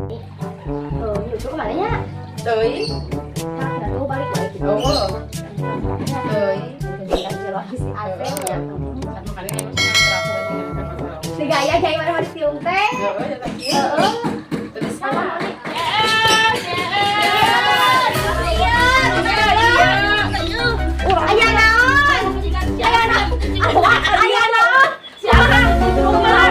Nhiều chỗ mà đấy nhá. Tới. Là cô balik lagi. Đúng rồi. Tới. Si gaya kayak mana di tiung teh. Heeh. Terus Sama nih. Aya naon? Aya naon? Aya naon? Siapa? Kumaha?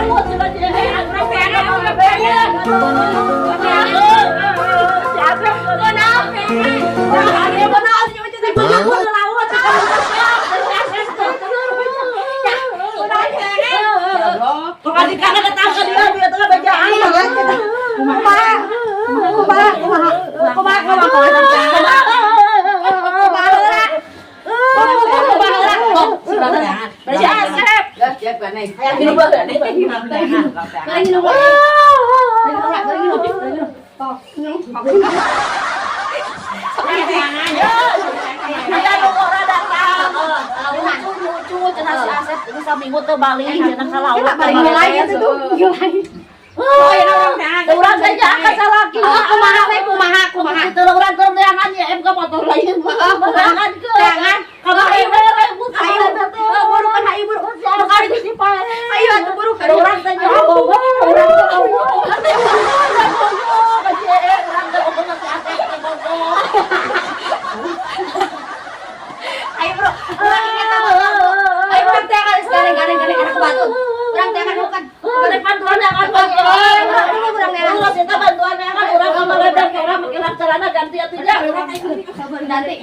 này Lagi lu buat lagi lu bisa minggu tuh Bali jangan salah paling mulai itu urang saja akan salah kumaha itu urang terneangan ya MK motor lain jangan ke jangan kalau ibu ayo buru kan ibu sekali disipai ayo atuh buru kan urang saja ayo bro ayo urang teh kan sekarang anak batu urang teh kan bukan bantuan akan urang kita bantuan akan urang kemarin orang mengilang celana ganti atunya nanti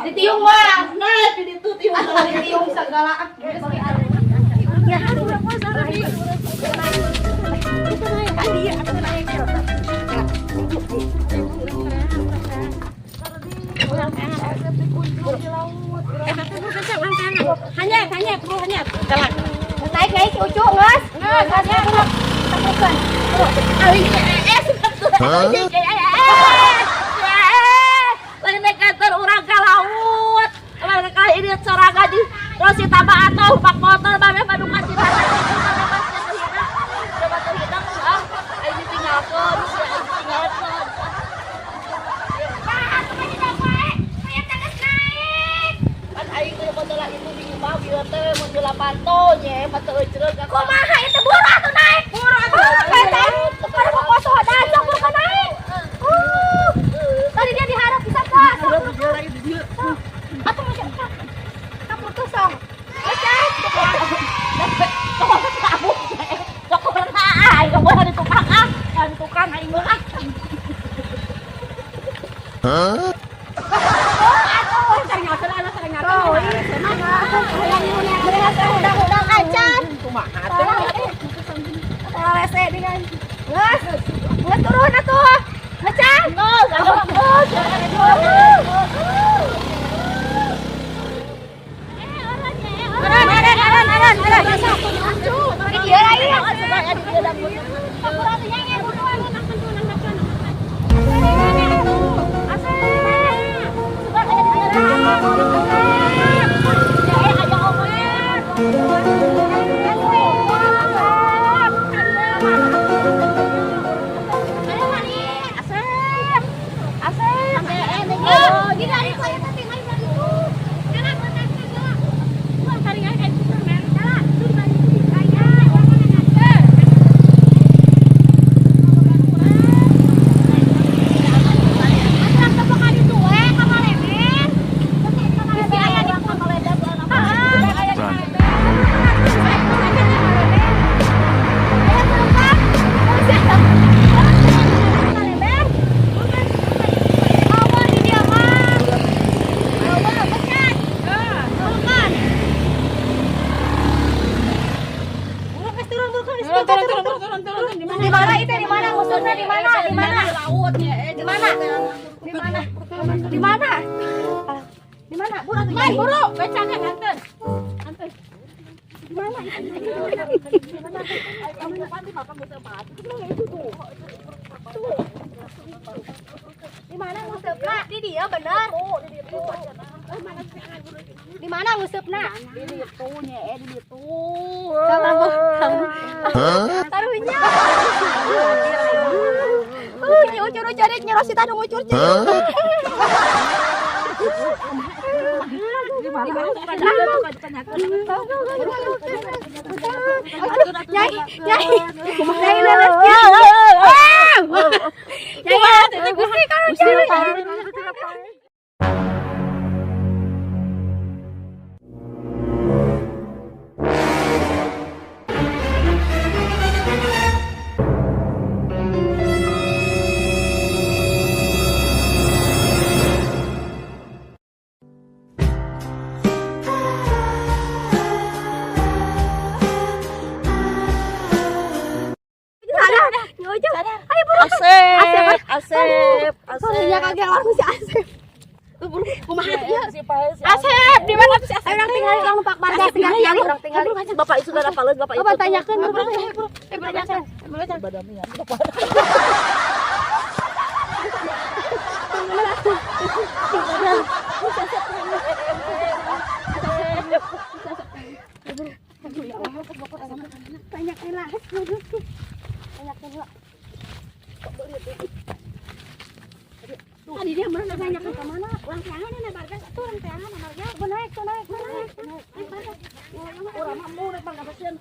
ditiung mah nah jadi itu ditiung segala hanya jalan naik cucu ngas hanya temukan lain kantor urang ka laut lain kali ini sorangan di terus si tambah atau pak motor babe padungan di sana coba terhitung ini tinggalkan aing kudu botola itu di imah bieu teh mun heula pantonya mata eucereug ka kumaha itu buru atuh naik buru atuh baru mau poso dan sok buru naik tadi dia diharap bisa pas atuh masih kamu tuh song sok pernah ai ka boleh di tukang di tukang aing mah udang acan kumaha rese dengan nges turun atuh ngecan buru becaknya nganten di mana di mana ngusupna di dia bener di mana ngusupna di ditu nya di ditu taruhnya ngucur-ngucurit nya Rosita nu ngucur. Nyai, nyai. Nyai leles. Nyai, teh Gusti kan cari. Asep. Soalnya kagak langsung si Asep. Kumaha ieu? Asep, di mana si Asep? Orang tinggal di Pak Marga tinggal di orang tinggal. Bapak itu sudah apa Bapak itu? Bapak tanyakeun, tanyakeun. Tanyakeun lah. Tanyakeun lah. Tadi dia bener nanyakeun ke mana? Urang teangan na Marga, atuh urang teangan na Marga. Naik. Urang mah mau rek bangga pasien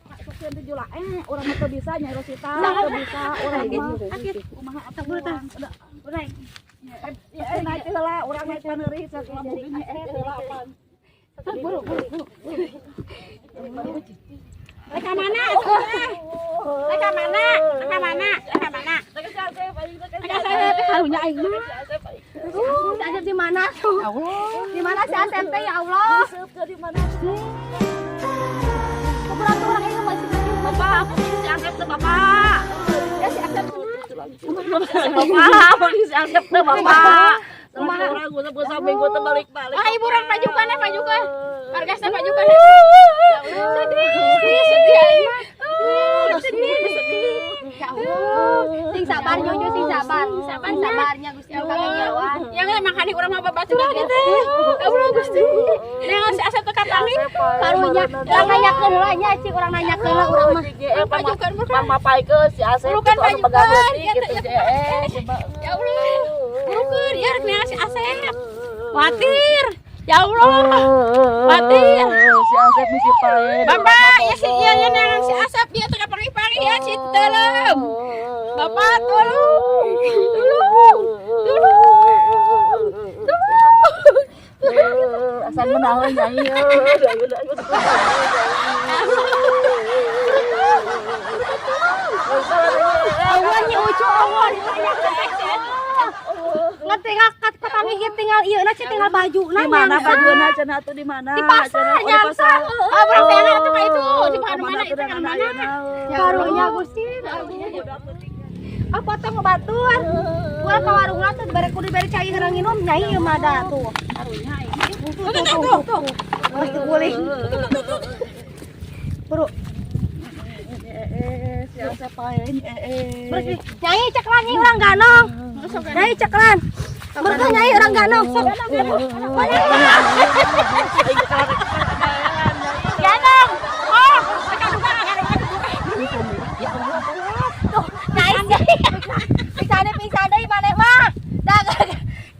di jula. Urang mah teu bisa nyai Rosita, teu bisa urang mah. Kumaha atuh urang? Urang. Naik heula, urang naik paneuri sok jadi heula pan. Buru. Reka mana? Reka mana? Karunya aing mah. Si Asep di mana tuh? Di mana si Asep teh ya Allah? Di mana? Kuburan tuh orang ini masih Bapak, si Asep teh Bapak. ya si Asep Bapak, si Asep teh Bapak. Sama orang gua sambil teh balik-balik. ah ibu orang pajukan. Marga saya pajukan. Sedih. Ya Allah. Sing sabar nyonya sing sabar. Sabarnya Gusti kagak ngelawan. Yang emang hari urang mah babat juga gitu. Kamu Gusti. Yang si Asep teh katani. Karunya urang nanyakeun heula nya cik urang nanyakeun lah urang mah. Pajukan pamapaikeun si Asep Bukan itu anu pajukan, pegawai ya, gitu Ya Allah. Burukeun ya rek si Asep. Khawatir. Ya Allah. Khawatir. Si Asep misi pae. Bapak, ya si ieu nya nangan si Asep dia teh kapari-pari ya si teuleum. Bapak tolong. Asal menawan nyai. Awan ucu awan. Ngerti ngakat katangih tinggal ieu na tinggal baju na. Di mana bajuana cenah atuh di mana? Di pasar nyangsa. Ah urang teh atuh ka itu. Di mana itu kan mana? Karunya Gusti. Apa teh ngebatuan? Urang ka warung teh barek kudu bari cai heurang nginum nyai ieu mah da tuh. Karunya tuh. Mesti guling. Bro. Si Asep pae Bersih. Nyai ceklan nyai urang ganong. Nyai ceklan. Berkah nyai urang ganong. Ganong. Oh, tuh, nyai. Pingsan deui maneh mah.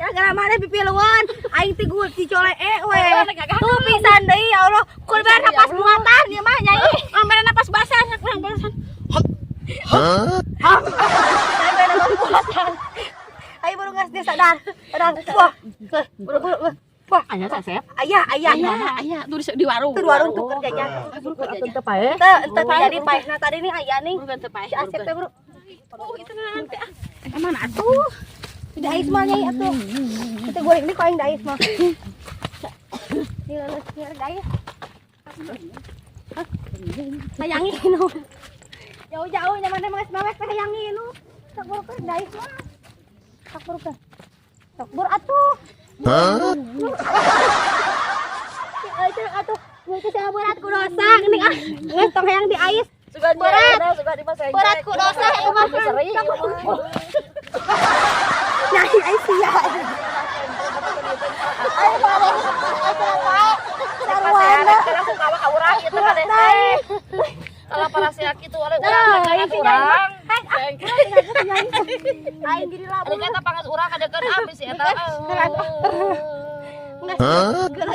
Gara-gara maneh pipiluan, aing ti gul ti colek we. Tuh pingsan deui ya Allah. Kun bener napas muatan ieu mah nyai. Bener napas basah kurang barusan. Ayo baru ngas dia sadar. Wah. Buru. Wah, aya Asep. ayah. Aya di warung. Tuh warung tuh kerjanya. Teu pae. Teu jadi paeh. Nah tadi nih aya nih. Bukan teu pae. Si Asep teh, Bro. Oh, itu nanti ah. Mana atuh? Tidak ais mah nyai atuh. Kita goreng ini kok aing da ais mah. Dileles biar da ais. Sayangi nu. Jauh-jauh nyaman mah mewek sayangi nu. Tak burukeun da ais mah. Tak burukeun. Tak bur atuh. Atuh. Itu saya berat ku dosa geuning ah. Geus tong hayang di ais. Sugan Berat. sugan di pasar. Berat ku dosa ieu mah. Nyai ais sia. Ayo bareng. Sarwana. Kalau aku kawa urang ieu teh kades teh. Kalau para siak itu oleh urang kayak kurang. Aing jadi labu. Ada kata pangas urang kadekeun abis si eta. Enggak.